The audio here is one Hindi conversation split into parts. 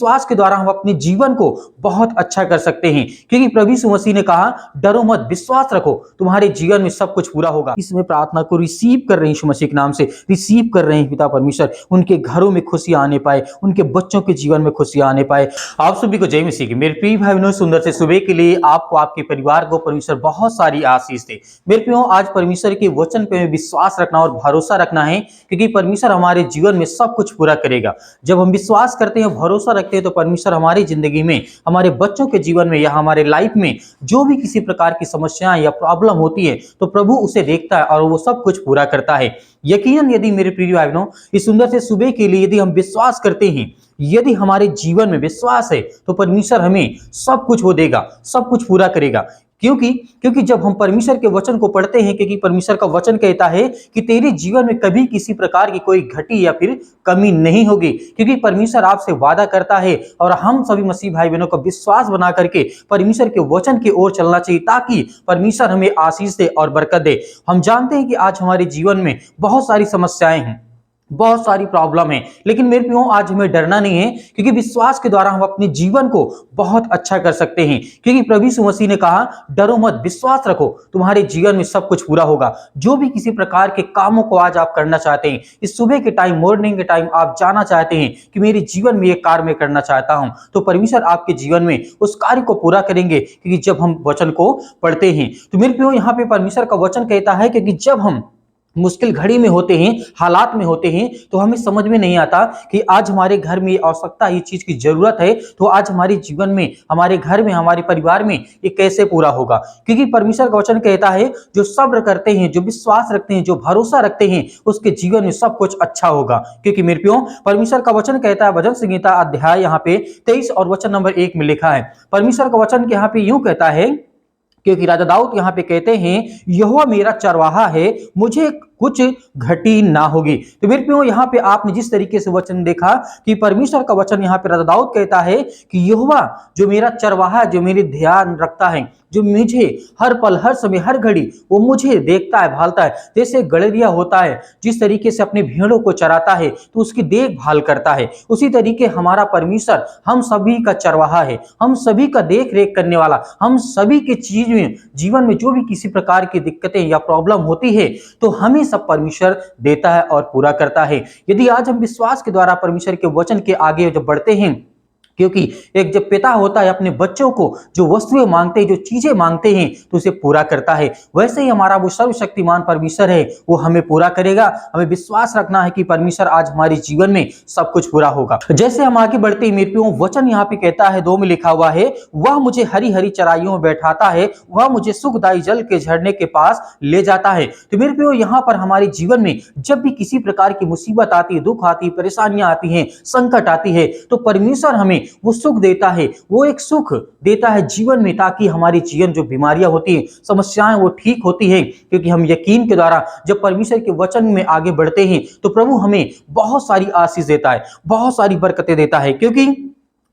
विश्वास के द्वारा हम अपने जीवन को बहुत अच्छा कर सकते हैं, क्योंकि प्रभु यीशु मसीह ने कहा, डरो मत, विश्वास रखो, तुम्हारे जीवन में सब कुछ पूरा होगा। इसमें प्रार्थना को रिसीव कर रहे हैं, यीशु मसीह के नाम से रिसीव कर रहे हैं पिता परमेश्वर, उनके घरों में खुशियां आने पाए, उनके बच्चों के जीवन में खुशियां आने पाए। आप सभी को जय मसीह की। मेरे प्रिय भाई बहनों, सुंदर से सुबह के लिए आपको, आपके परिवार को परमेश्वर बहुत सारी आशीष दे। मेरे प्रियो, आज परमेश्वर के वचन पे विश्वास रखना और भरोसा रखना है, क्योंकि परमेश्वर हमारे जीवन में सब कुछ पूरा करेगा। जब हम विश्वास करते हैं, भरोसा रखते हैं, तो परमेश्वर हमारी जिंदगी में, हमारे बच्चों के जीवन में या हमारे लाइफ में जो भी किसी प्रकार की समस्याएं या प्रॉब्लम होती है, तो प्रभु उसे देखता है और वो सब कुछ पूरा करता है। यकीनन यदि मेरे प्रिय भाई बहनों, इस सुंदर से सुबह के लिए यदि हम विश्वास करते हैं, यदि हमारे जीवन में विश्वास है, तो परमेश्वर हमें सब कुछ वो देगा, सब कुछ पूरा करेगा। क्योंकि जब हम परमेश्वर के वचन को पढ़ते हैं, क्योंकि परमेश्वर का वचन कहता है कि तेरे जीवन में कभी किसी प्रकार की कोई घटी या फिर कमी नहीं होगी, क्योंकि परमेश्वर आपसे वादा करता है। और हम सभी मसीह भाई बहनों को विश्वास बना करके परमेश्वर के वचन की ओर चलना चाहिए, ताकि परमेश्वर हमें आशीष दे और बरकत दे। हम जानते हैं कि आज हमारे जीवन में बहुत सारी समस्याएं हैं, बहुत सारी प्रॉब्लम है, लेकिन मेरे प्रियो, आज हमें डरना नहीं है, क्योंकि विश्वास के द्वारा हम अपने जीवन को बहुत अच्छा कर सकते हैं। क्योंकि प्रभु यीशु मसीह ने कहा, डरो मत, विश्वास रखो, तुम्हारे जीवन में सब कुछ पूरा होगा। जो भी किसी प्रकार के कामों को आज आप करना चाहते हैं, इस सुबह के टाइम, मॉर्निंग के टाइम आप जाना चाहते हैं कि मेरे जीवन में ये कार्य मैं करना चाहता हूं, तो परमेश्वर आपके जीवन में उस कार्य को पूरा करेंगे। क्योंकि जब हम वचन को पढ़ते हैं, तो मेरे प्रियो, यहाँ पे परमेश्वर का वचन कहता है, क्योंकि जब हम मुश्किल घड़ी में होते हैं, हालात में होते हैं, तो हमें समझ में नहीं आता कि आज हमारे घर में आवश्यकता, ये चीज की जरूरत है, तो आज हमारे जीवन में, हमारे घर में, हमारे परिवार में ये कैसे पूरा होगा। क्योंकि परमेश्वर का वचन कहता है, जो सब्र करते हैं, जो विश्वास रखते हैं, जो भरोसा रखते हैं, उसके जीवन में सब कुछ अच्छा होगा। क्योंकि मेरे प्रियो, परमेश्वर का वचन कहता है, भजन संहिता अध्याय यहाँ पे 23 और वचन नंबर 1 में लिखा है, परमेश्वर का वचन यहाँ पे यूं कहता है, क्योंकि राजा दाऊद यहाँ पे कहते हैं, यहोवा मेरा चरवाहा है, मुझे कुछ घटी ना होगी। तो मेरे प्रियो, यहाँ पे आपने जिस तरीके से वचन देखा कि परमेश्वर का वचन यहाँ पे राजा दाऊद कहता है कि यहोवा जो मेरा चरवाहा, जो मेरे ध्यान रखता है, जो मुझे हर पल, हर समय, हर घड़ी वो मुझे देखता है, भालता है। जैसे गड़ेरिया होता है, जिस तरीके से अपने भेड़ों को चराता है, तो उसकी देखभाल करता है, उसी तरीके हमारा परमेश्वर हम सभी का चरवाहा है, हम सभी का देख रेख करने वाला। हम सभी के चीज में, जीवन में जो भी किसी प्रकार की दिक्कतें या प्रॉब्लम होती है, तो हमें सब परमेश्वर देता है और पूरा करता है। यदि आज हम विश्वास के द्वारा परमेश्वर के वचन के आगे जब बढ़ते हैं, क्योंकि एक जब पिता होता है, अपने बच्चों को जो वस्तुएं मांगते हैं, जो चीजें मांगते हैं, तो उसे पूरा करता है। वैसे ही हमारा वो सर्वशक्तिमान परमेश्वर है, वो हमें पूरा करेगा। हमें विश्वास रखना है कि परमेश्वर आज हमारे जीवन में सब कुछ पूरा होगा। जैसे हम आगे बढ़ते हैं, मेरे प्रियो, वचन यहाँ पे कहता है, 2 में लिखा हुआ है, वह मुझे हरी हरी चराइयों में बैठाता है, वह मुझे सुखदायी जल के झरने के पास ले जाता है। तो मेरे प्रियो, यहाँ पर हमारे जीवन में जब भी किसी प्रकार की मुसीबत आती है, दुख आती है, परेशानियां आती हैं, संकट आती है, तो परमेश्वर हमें वो सुख देता है, वो एक सुख देता है जीवन में, ताकि हमारी जीवन जो बीमारियां होती हैं, समस्याएं, वो ठीक होती है। क्योंकि हम यकीन के द्वारा जब परमेश्वर के वचन में आगे बढ़ते हैं, तो प्रभु हमें बहुत सारी आशीष देता है, बहुत सारी बरकतें देता है। क्योंकि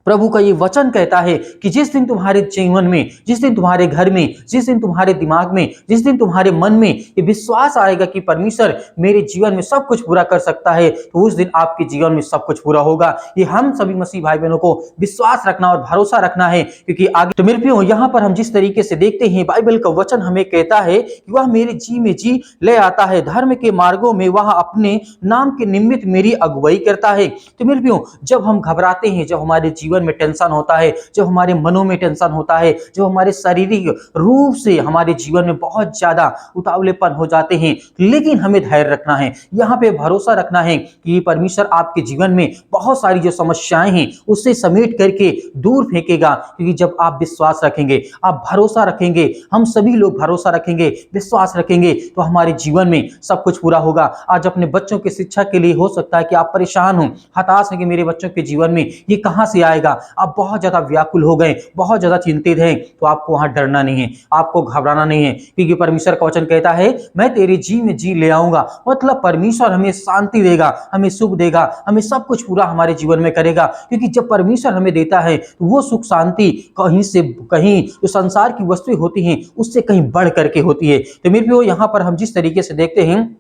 प्रभु का ये वचन कहता है कि जिस दिन तुम्हारे जीवन में, जिस दिन तुम्हारे घर में, जिस दिन तुम्हारे दिमाग में, जिस दिन तुम्हारे मन में ये विश्वास आएगा कि परमेश्वर मेरे जीवन में सब कुछ पूरा कर सकता है, तो उस दिन आपके जीवन में सब कुछ पूरा होगा। ये हम सभी मसीह भाई बहनों को विश्वास रखना और भरोसा रखना है। क्योंकि आगे, तो मेरे प्रियो, यहाँ पर हम जिस तरीके से देखते हैं, बाइबल का वचन हमें कहता है कि वह मेरे जी में जी ले आता है, धर्म के मार्गों में वह अपने नाम के निमित्त मेरी अगुवाई करता है। तो मेरे प्रियो, जब हम घबराते हैं, जब हमारे जीवन में टेंशन होता है, जब हमारे मनों में टेंशन होता है, जब हमारे शारीरिक रूप से हमारे जीवन में बहुत ज्यादा उतावलेपन हो जाते हैं, लेकिन हमें धैर्य रखना है, यहाँ पे भरोसा रखना है कि परमेश्वर आपके जीवन में बहुत सारी जो समस्याएं हैं, उससे समेट करके दूर फेंकेगा। क्योंकि जब आप विश्वास रखेंगे, आप भरोसा रखेंगे, हम सभी लोग भरोसा रखेंगे, विश्वास रखेंगे, तो हमारे जीवन में सब कुछ पूरा होगा। आज अपने बच्चों की शिक्षा के लिए हो सकता है कि आप परेशान हो, हताश हैं कि मेरे बच्चों के जीवन में ये कहां से आएगा, आप बहुत ज्यादा व्याकुल हो गए, बहुत ज्यादा चिंतित हैं, तो आपको वहां डरना नहीं है, आपको घबराना नहीं है। क्योंकि परमेश्वर का वचन कहता है, मैं तेरे जी में जी ले आऊंगा। मतलब परमेश्वर हमें शांति देगा, हमें सुख देगा, हमें सब कुछ पूरा हमारे जीवन में करेगा। क्योंकि जब परमेश्वर हमें देता है, तो वो सुख शांति कहीं से कहीं जो संसार की वस्तुएं होती हैं, उससे कहीं बढ़ करके होती है। तो मेरे प्रियो, यहाँ पर हम जिस तरीके से देखते हैं,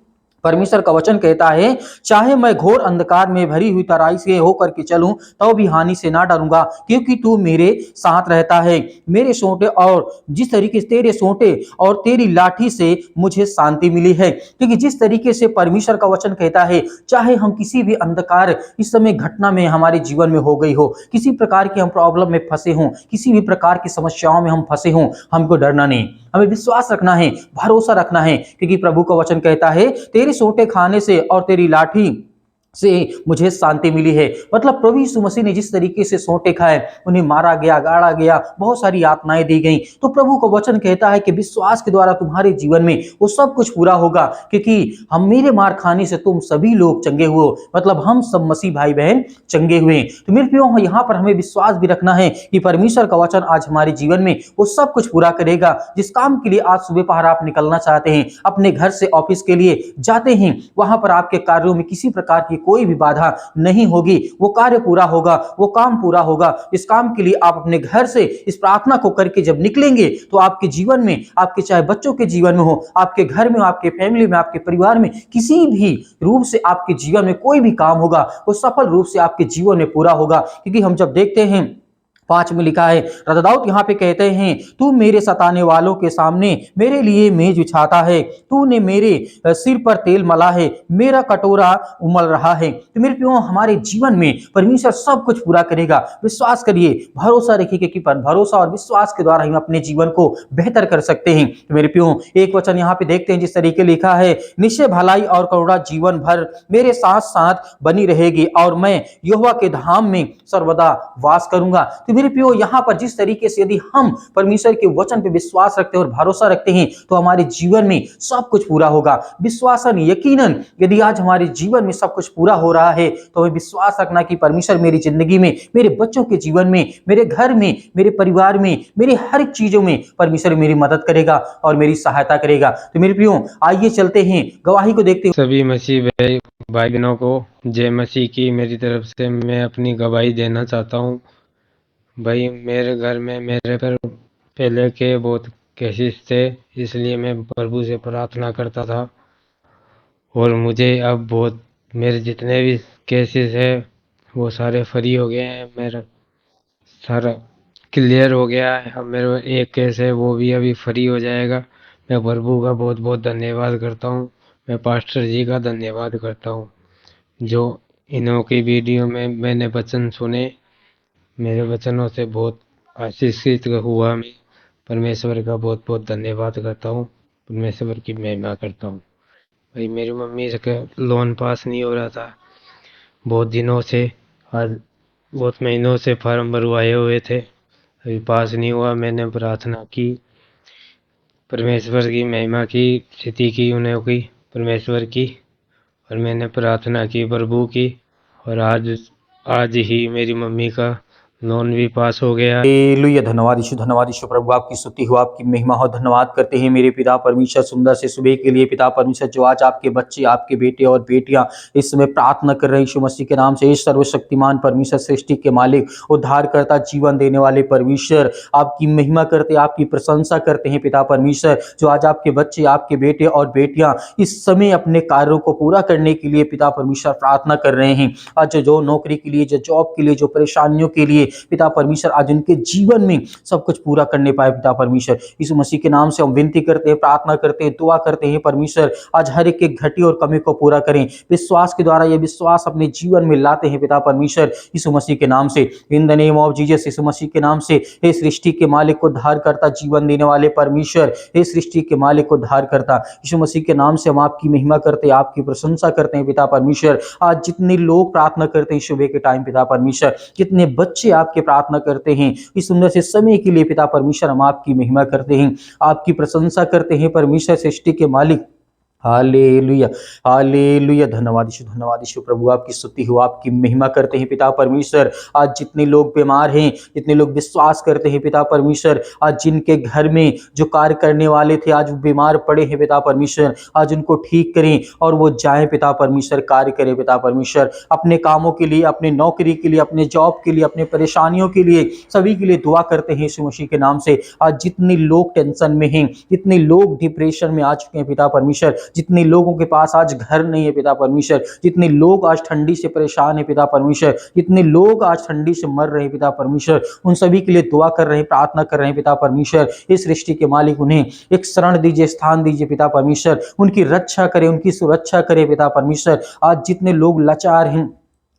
परमेश्वर का वचन कहता है, चाहे मैं घोर अंधकार में भरी हुई तराई से होकर के चलूं तो भी हानि से ना डरूंगा, क्योंकि तू मेरे साथ रहता है। मेरे सोंटे और जिस तरीके से तेरे सोंटे और तेरी लाठी से मुझे शांति मिली है। क्योंकि जिस तरीके से परमेश्वर का वचन कहता है, चाहे हम किसी भी अंधकार इस समय घटना में हमारे जीवन में हो गई हो, किसी प्रकार की हम प्रॉब्लम में फंसे हों, किसी भी प्रकार की समस्याओं में हम फंसे हों, हमको डरना नहीं, हमें विश्वास रखना है, भरोसा रखना है, क्योंकि प्रभु का वचन कहता है, तेरे सोंटे खाने से और तेरी लाठी से मुझे शांति मिली है। मतलब प्रभु यीशु मसीह ने जिस तरीके से सोंटे खाए, उन्हें मारा गया, गाड़ा गया, बहुत सारी यातनाएं दी गई, तो प्रभु का वचन कहता है कि विश्वास के द्वारा तुम्हारे जीवन में वो सब कुछ पूरा होगा, क्योंकि हम मेरे मार खाने से तुम सभी लोग चंगे हुए, मतलब हम सब मसीह भाई बहन चंगे हुए। तो मेरे प्रियो, यहाँ पर हमें विश्वास भी रखना है कि परमेश्वर का वचन आज हमारे जीवन में वो सब कुछ पूरा करेगा। जिस काम के लिए आज सुबह पहर आप निकलना चाहते हैं, अपने घर से ऑफिस के लिए जाते हैं, वहां पर आपके कार्यों में किसी प्रकार की कोई भी बाधा नहीं होगी, वो कार्य पूरा होगा, वो काम पूरा होगा। इस काम के लिए आप अपने घर से इस प्रार्थना को करके जब निकलेंगे, तो आपके जीवन में, आपके चाहे बच्चों के जीवन में हो, आपके घर में, आपके फैमिली में, आपके परिवार में, किसी भी रूप से आपके जीवन में कोई भी काम होगा, वो सफल रूप से आपके जीवन में पूरा होगा। क्योंकि हम जब देखते हैं 5 में लिखा है, राजा दाऊद यहाँ पे कहते हैं, तू मेरे सताने वालों के सामने मेरे लिए मेज बिछाता है, तूने मेरे सिर पर तेल मला है, मेरा कटोरा उमल रहा है। तो मेरे प्रियो, हमारे जीवन में परमेश्वर सब कुछ पूरा करेगा। विश्वास करिए, भरोसा रखिए कि भरोसा और विश्वास के द्वारा हम अपने जीवन को बेहतर कर सकते हैं। तो मेरे प्रियो, एक वचन यहाँ पे देखते हैं जिस तरीके लिखा है, निश्चय भलाई और करुणा जीवन भर मेरे साथ साथ बनी रहेगी और मैं यहोवा के धाम में सर्वदा वास करूंगा। तो मेरे प्रियो, यहाँ पर जिस तरीके से यदि हम परमेश्वर के वचन पे विश्वास रखते हैं और भरोसा रखते हैं, तो हमारे जीवन में सब कुछ पूरा होगा। विश्वासन, यकीनन यदि आज हमारे जीवन में सब कुछ पूरा हो रहा है, तो हमें विश्वास रखना कि परमेश्वर मेरी जिंदगी में, मेरे बच्चों के जीवन में, मेरे घर में, मेरे परिवार में, मेरी हर एक चीजों में परमेश्वर मेरी मदद करेगा और मेरी सहायता करेगा। तो मेरे प्रियो, आइए चलते हैं गवाही को देखते हैं। सभी मसीह भाई बहनों को जय मसीह की मेरी तरफ से मैं अपनी गवाही देना चाहता हूँ। भाई, मेरे घर में मेरे पर पहले के बहुत केसेस थे, इसलिए मैं प्रभु से प्रार्थना करता था और मुझे अब बहुत, मेरे जितने भी केसेस है वो सारे फ्री हो गए हैं, मेरा सारा क्लियर हो गया है। अब मेरा एक केस है वो भी अभी फ्री हो जाएगा। मैं प्रभु का बहुत बहुत धन्यवाद करता हूँ। मैं पास्टर जी का धन्यवाद करता हूँ जो इन्हों की वीडियो में मैंने वचन सुने, मेरे वचनों से बहुत आशीषित हुआ। मैं परमेश्वर का बहुत बहुत धन्यवाद करता हूँ, परमेश्वर की महिमा करता हूँ। भाई, मेरी मम्मी का लोन पास नहीं हो रहा था बहुत दिनों से, आज बहुत महीनों से फॉर्म भरवाए हुए थे, अभी पास नहीं हुआ। मैंने प्रार्थना की, परमेश्वर की महिमा की, स्थिति की उन्हें की परमेश्वर की, और मैंने प्रार्थना की प्रभु की, और आज ही मेरी मम्मी का लोन भी पास हो गया। हालेलुया, धन्यवाद यीशु प्रभु, आपकी स्तुति हो, आपकी महिमा हो। धन्यवाद करते हैं मेरे पिता परमेश्वर सुंदर से सुबह के लिए। पिता परमेश्वर, जो आज आपके बच्चे, आपके बेटे और बेटियां इस समय प्रार्थना कर रहे हैं यीशु मसीह के नाम से, इस सर्वशक्तिमान परमेश्वर, सृष्टि के मालिक, उद्धारकर्ता, जीवन देने वाले परमेश्वर, आपकी महिमा करते, आपकी प्रशंसा करते हैं पिता परमेश्वर। जो आज आपके बच्चे, आपके बेटे और बेटियां इस समय अपने कार्यों को पूरा करने के लिए पिता परमेश्वर प्रार्थना कर रहे हैं। आज जो नौकरी के लिए, जो जॉब के लिए, जो परेशानियों के लिए पिता परमेश्वर आज उनके जीवन में सब कुछ पूरा करने पाए पिता परमेश्वर। यीशु मसीह के नाम से हम विनती करते हैं, प्रार्थना करते हैं, दुआ करते हैं परमेश्वर, आज हर एक घटी और कमी को पूरा करें। विश्वास के द्वारा ये विश्वास अपने जीवन में लाते हैं पिता परमेश्वर, यीशु मसीह के नाम से, in the name of Jesus. Yeshu Masih के नाम से, हे सृष्टि के मालिक, उद्धार करता, जीवन देने वाले परमेश्वर, हे सृष्टि के मालिक, उद्धार करता, यीशु मसीह के नाम से हम आपकी महिमा करते हैं, आपकी प्रशंसा करते हैं पिता परमेश्वर। आज जितने लोग प्रार्थना करते हैं सुबह के टाइम पिता परमेश्वर, कितने बच्चे आपके प्रार्थना करते हैं इस सुंदर से समय के लिए पिता परमेश्वर, हम आपकी महिमा करते हैं, आपकी प्रशंसा करते हैं परमेश्वर, सृष्टि के मालिक। हालेलुया, हालेलुया, धन्यवाद यीशु प्रभु, आपकी स्तुति हो, आपकी महिमा करते हैं पिता परमेश्वर। आज जितने लोग बीमार हैं, जितने लोग विश्वास करते हैं पिता परमेश्वर, आज जिनके घर में जो कार्य करने वाले थे आज वो बीमार पड़े हैं पिता परमेश्वर, आज उनको ठीक करें और वो जाएं पिता परमेश्वर, कार्य करें पिता परमेश्वर, अपने कामों के लिए, अपने नौकरी के लिए, अपने जॉब के लिए, अपने परेशानियों के लिए, सभी के लिए दुआ करते हैं यीशु मसीह के नाम से। आज जितने लोग टेंशन में हैं, जितने लोग डिप्रेशन में आ चुके हैं पिता परमेश्वर, जितने लोगों के पास आज घर नहीं है पिता परमेश्वर, जितने लोग आज ठंडी से परेशान है पिता परमेश्वर, जितने लोग आज ठंडी से मर रहे हैं पिता परमेश्वर, उन सभी के लिए दुआ कर रहे हैं, प्रार्थना कर रहे हैं पिता परमेश्वर। इस सृष्टि के मालिक उन्हें एक शरण दीजिए, स्थान दीजिए पिता परमेश्वर, उनकी रक्षा करें, उनकी सुरक्षा करें पिता परमेश्वर। आज जितने लोग लाचार हैं,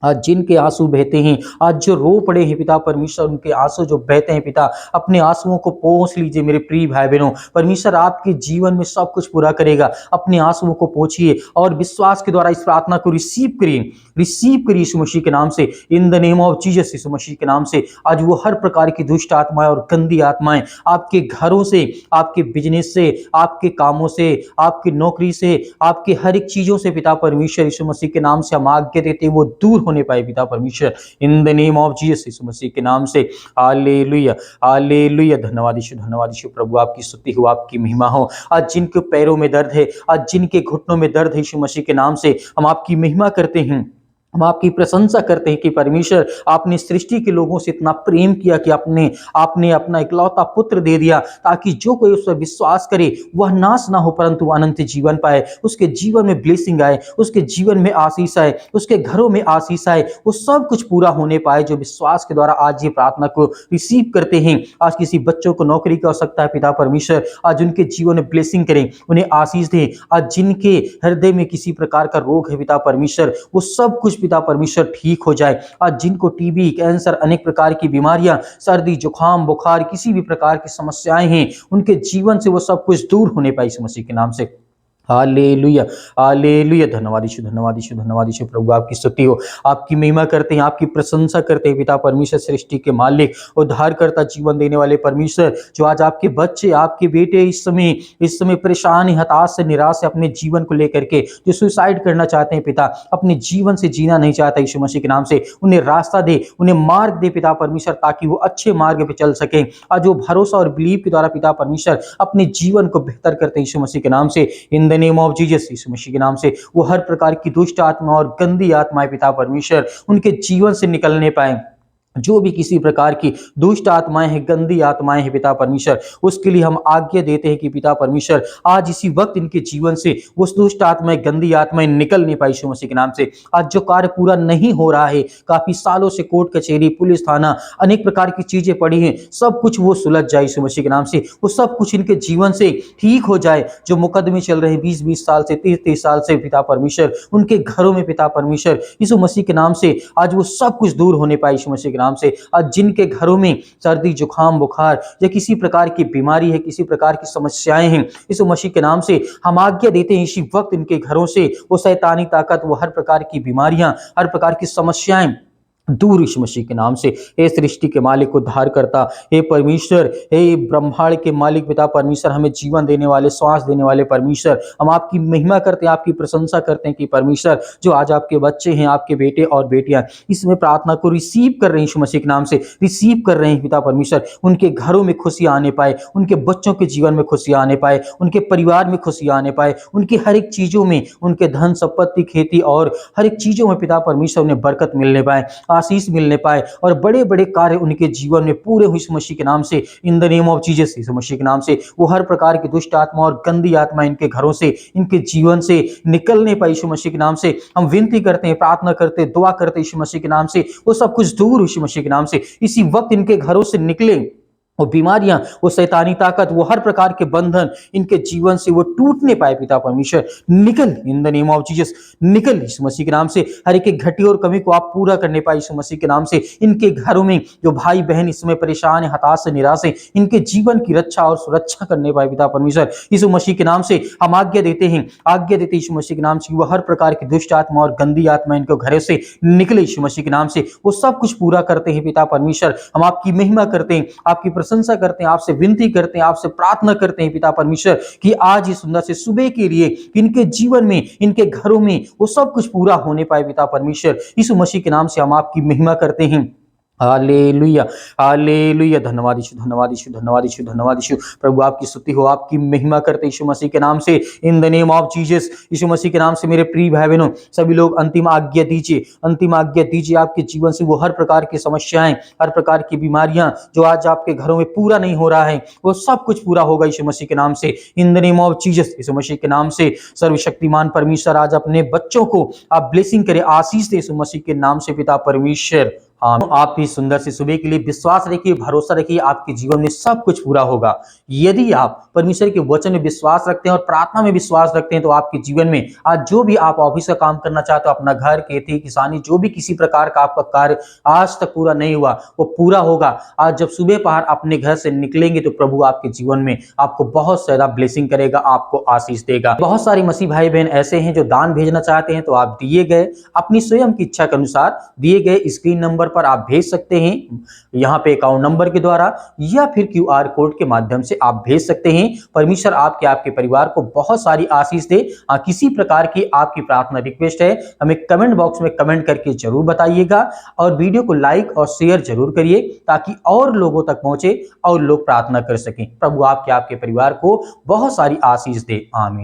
आज जिनके आंसू बहते हैं, आज जो रो पड़े हैं पिता परमेश्वर, उनके आंसू जो बहते हैं पिता, अपने आंसुओं को पोंछ लीजिए मेरे प्रिय भाई बहनों। परमेश्वर आपके जीवन में सब कुछ पूरा करेगा। अपने आंसुओं को पोंछिए और विश्वास के द्वारा इस प्रार्थना को रिसीव करिए यीशु मसीह के नाम से, in the name of Jesus Yeshu Masih के नाम से। आज वो हर प्रकार की दुष्ट आत्माएं और गंदी आत्माएं आपके घरों से, आपके बिजनेस से, आपके कामों से, आपकी नौकरी से, आपके हर एक चीजों से पिता परमेश्वर यीशु मसीह के नाम से हम आज्ञा देते हैं वो दूर होने पाए पिता परमेश्वर, in the name of Jesus Yeshu Masih के नाम से। Hallelujah, hallelujah. धन्यवाद यीशु प्रभु, आपकी स्तुति हो, आपकी महिमा हो। आज जिनके पैरों में दर्द है, आज जिनके घुटनों में दर्द है, यीशु मसीह के नाम से हम आपकी महिमा करते हैं, हम आपकी प्रशंसा करते हैं कि परमेश्वर आपने सृष्टि के लोगों से इतना प्रेम किया कि आपने अपना इकलौता पुत्र दे दिया, ताकि जो कोई उस पर विश्वास करे वह नाश ना हो परंतु अनंत जीवन पाए, उसके जीवन में ब्लेसिंग आए, उसके जीवन में आशीष आए, उसके घरों में आशीष आए, वो सब कुछ पूरा होने पाए जो विश्वास के द्वारा आज ये प्रार्थना को रिसीव करते हैं। आज किसी बच्चों को नौकरी की आवश्यकता है पिता परमेश्वर, आज उनके जीवन में ब्लेसिंग करें, उन्हें आशीष दें। आज जिनके हृदय में किसी प्रकार का रोग है पिता परमेश्वर, वो सब कुछ पिता परमेश्वर ठीक हो जाए। आज जिनको टीबी, कैंसर, अनेक प्रकार की बीमारियां, सर्दी, जुकाम, बुखार, किसी भी प्रकार की समस्याएं हैं, उनके जीवन से वो सब कुछ दूर होने पाए इस मसीह के नाम से। Hallelujah, hallelujah. धन्यवाद यीशु प्रभु, आपकी स्तुति हो, आपकी महिमा करते हैं, आपकी प्रशंसा करते हैं पिता परमेश्वर, सृष्टि के मालिक, उद्धारकर्ता, जीवन देने वाले परमेश्वर, जो आज आपके बच्चे, आपके बेटे इस समय परेशान, हताश से, निराश से अपने जीवन को लेकर के जो सुसाइड करना चाहते हैं पिता, अपने जीवन से जीना नहीं चाहता, यीशु मसीह के नाम से उन्हें रास्ता दे, उन्हें मार्ग दे पिता परमेश्वर, ताकि वो अच्छे मार्ग पे चल सके। आज वो भरोसा और बिलीव के द्वारा पिता परमेश्वर अपने जीवन को बेहतर करते हैं यीशु मसीह के नाम से, in the name of Jesus Yeshu Masih के नाम से। वो हर प्रकार की दुष्ट आत्मा और गंदी आत्माएं पिता परमेश्वर उनके जीवन से निकलने पाए। जो भी किसी प्रकार की दुष्ट आत्माएं हैं, गंदी आत्माएं हैं पिता परमेश्वर, उसके लिए हम आज्ञा देते हैं कि पिता परमेश्वर आज इसी वक्त इनके जीवन से वो दुष्ट आत्माएं, गंदी आत्माएं निकल नहीं पाई यीशु मसीह के नाम से। आज जो कार्य पूरा नहीं हो रहा है, काफी सालों से कोर्ट कचहरी, पुलिस थाना, अनेक प्रकार की चीजें पड़ी हैं, सब कुछ वो सुलझ जाए यीशु मसीह के नाम से, वो सब कुछ इनके जीवन से ठीक हो जाए। जो मुकदमे चल रहे हैं 20-20 साल से, 30-30 साल से पिता परमेश्वर, उनके घरों में पिता परमेश्वर यीशु मसीह के नाम से आज वो सब कुछ दूर होने पाए यीशु मसीह के नाम से। आज जिनके घरों में सर्दी, जुकाम, बुखार या किसी प्रकार की बीमारी है, किसी प्रकार की समस्याएं हैं, इस मसीह के नाम से हम आज्ञा देते हैं इसी वक्त इनके घरों से वो शैतानी ताकत, वो हर प्रकार की बीमारियां, हर प्रकार की समस्याएं दूर यीशु मसीह के नाम से। हे सृष्टि के मालिक, उद्धार करता, हे परमेश्वर, हे ब्रह्मांड के मालिक पिता परमेश्वर, हमें जीवन देने वाले, श्वास देने वाले परमेश्वर, हम आपकी महिमा करते हैं, आपकी प्रशंसा करते हैं कि परमेश्वर जो आज आपके बच्चे हैं, आपके बेटे और बेटियां इसमें प्रार्थना को रिसीव कर रहे हैं यीशु मसीह के नाम से, रिसीव कर रहे हैं पिता परमेश्वर, उनके घरों में खुशियां आने पाए, उनके बच्चों के जीवन में खुशियां आने पाए, उनके परिवार में खुशियां आने पाए, उनकी हर एक चीजों में, उनके धन संपत्ति, खेती और हर एक चीजों में पिता परमेश्वर उन्हें बरकत मिलने पाए, आशीष मिलने पाए और बड़े बड़े कार्य उनके जीवन में पूरे हुए यीशु मसीह के नाम से, in the name of Jesus Yeshu Masih के नाम से। वो हर प्रकार की दुष्ट आत्मा और गंदी आत्मा इनके घरों से, इनके जीवन से निकलने पाए यीशु मसीह के नाम से। हम विनती करते हैं, प्रार्थना करते हैं, दुआ करते हैं यीशु मसीह के नाम से, वो सब कुछ दूर यीशु मसीह के नाम से इसी वक्त इनके घरों से निकले। वो बीमारियां, वो शैतानी ताकत, वो हर प्रकार के बंधन इनके जीवन से वो टूटने पाए पिता परमेश्वर, निकल इन द नेम ऑफ जीसस, निकल यीशु मसीह के नाम से। हर एक घटी और कमी को आप पूरा करने पाए यीशु मसीह के नाम से। इनके घरों में जो भाई बहन इस समय परेशान है, हताश से, निराश है, इनके जीवन की रक्षा और सुरक्षा करने पाए पिता परमेश्वर यीशु मसीह के नाम से। हम आज्ञा देते हैं, आज्ञा देते यीशु मसीह के नाम से, वो हर प्रकार की दुष्ट आत्मा और गंदी आत्मा इनके घरों से निकले यीशु मसीह के नाम से। वो सब कुछ पूरा करते हैं पिता परमेश्वर। हम आपकी महिमा करते हैं, आपकी प्रशंसा करते हैं, आपसे विनती करते हैं, आपसे प्रार्थना करते हैं पिता परमेश्वर कि आज इस सुंदर से सुबह के लिए इनके जीवन में, इनके घरों में वो सब कुछ पूरा होने पाए पिता परमेश्वर यीशु मसीह के नाम से। हम आपकी महिमा करते हैं, हालेलुया, हालेलुया। धन्यवाद यीशु, धन्यवाद यीशु, धन्यवाद यीशु, धन्यवाद यीशु। प्रभु आपकी स्तुति हो, आपकी महिमा करते यीशु मसीह के नाम से, in the name of Jesus. Yeshu Masih के नाम से मेरे प्रिय भाई बहनों, सभी लोग अंतिम आज्ञा दीजिए, अंतिम आज्ञा दीजिए आपके जीवन से वो हर प्रकार की समस्याएं, हर प्रकार की बीमारियां जो आज आपके घरों में पूरा नहीं हो रहा है, वो सब कुछ पूरा होगा यीशु मसीह के नाम से, in the name of Jesus. Yeshu Masih के नाम से सर्वशक्तिमान परमेश्वर आज अपने बच्चों को आप ब्लेसिंग करे, आशीष दे यीशु मसीह के नाम से पिता परमेश्वर। हाँ, आप भी सुंदर सी सुबह के लिए विश्वास रखिए, भरोसा रखिए, आपके जीवन में सब कुछ पूरा होगा। यदि आप परमेश्वर के वचन में विश्वास रखते हैं और प्रार्थना में विश्वास रखते हैं, तो आपके जीवन में आज जो भी आप ऑफिस का काम करना चाहते हो, अपना घर, खेती, किसानी, जो भी किसी प्रकार का आपका कार्य आज तक पूरा नहीं हुआ, वो पूरा होगा। आज जब सुबह पहर अपने घर से निकलेंगे, तो प्रभु आपके जीवन में आपको बहुत ज्यादा ब्लेसिंग करेगा, आपको आशीष देगा। बहुत सारे मसीह भाई बहन ऐसे हैं जो दान भेजना चाहते हैं, तो आप दिए गए अपनी स्वयं की इच्छा के अनुसार दिए गए स्क्रीन नंबर पर आप भेज सकते हैं, यहां पे अकाउंट नंबर के द्वारा या फिर क्यूआर कोड के माध्यम से आप भेज सकते हैं। परमेश्वर आपके परिवार को बहुत सारी आशीष दे। किसी प्रकार की आपकी प्रार्थना रिक्वेस्ट है, हमें कमेंट बॉक्स में कमेंट करके जरूर बताइएगा, और वीडियो को लाइक और शेयर जरूर करिए, ताकि और लोगों तक पहुंचे और लोग प्रार्थना कर सकें। प्रभु आपके परिवार को बहुत सारी आशीष दे। आमीन।